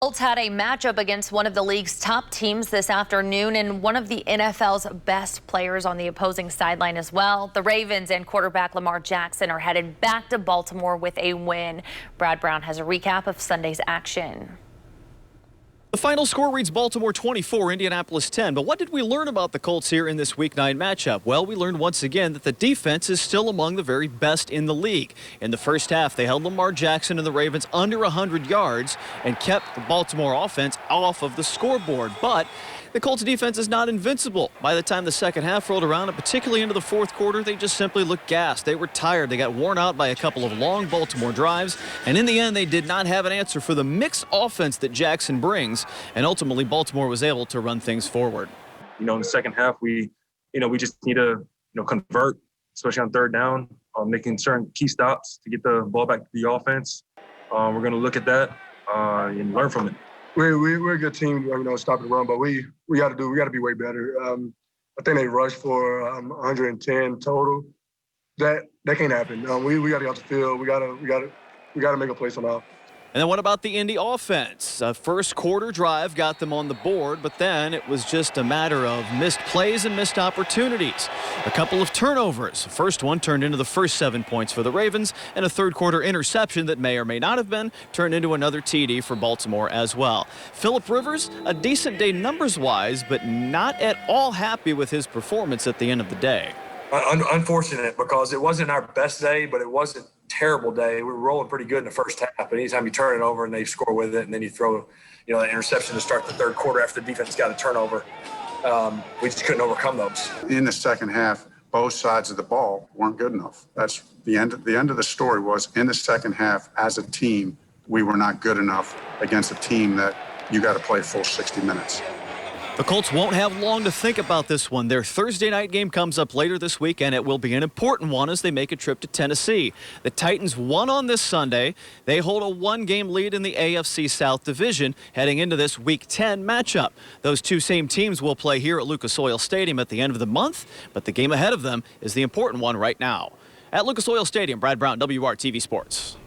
Colts had a matchup against one of the league's top teams this afternoon and one of the NFL's best players on the opposing sideline as well. The Ravens and quarterback Lamar Jackson are headed back to Baltimore with a win. Brad Brown has a recap of Sunday's action. The final score reads Baltimore 24, Indianapolis 10. But what did we learn about the Colts here in this Week 9 matchup? Well, we learned once again that the defense is still among the very best in the league. In the first half, they held Lamar Jackson and the Ravens under 100 yards and kept the Baltimore offense off of the scoreboard. But the Colts defense is not invincible. By the time the second half rolled around, and particularly into the fourth quarter, they just simply looked gassed. They were tired. They got worn out by a couple of long Baltimore drives. And in the end, they did not have an answer for the mixed offense that Jackson brings. And ultimately, Baltimore was able to run things forward. In the second half, we just need to, convert, especially on third down, making certain key stops to get the ball back to the offense. We're going to look at that and learn from it. We're a good team, stop the run, but we got to be way better. I think they rushed for 110 total. That can't happen. We got to get off the field. We got to make a play somehow. And then what about the Indy offense? First quarter drive got them on the board, but then it was just a matter of missed plays and missed opportunities. A couple of turnovers. The first one turned into the first 7 points for the Ravens, and a third quarter interception that may or may not have been turned into another TD for Baltimore as well. Phillip Rivers, a decent day numbers-wise, but not at all happy with his performance at the end of the day. Unfortunate, because it wasn't our best day, but it wasn't a terrible day. We were rolling pretty good in the first half, but anytime you turn it over and they score with it, and then you throw, an interception to start the third quarter after the defense got a turnover, we just couldn't overcome those. In the second half, both sides of the ball weren't good enough. That's the end. The end of the story was, in the second half, as a team, we were not good enough against a team that you got to play full 60 minutes. The Colts won't have long to think about this one. Their Thursday night game comes up later this week, and it will be an important one as they make a trip to Tennessee. The Titans won on this Sunday. They hold a one-game lead in the AFC South Division heading into this Week 10 matchup. Those two same teams will play here at Lucas Oil Stadium at the end of the month, but the game ahead of them is the important one right now. At Lucas Oil Stadium, Brad Brown, WRTV Sports.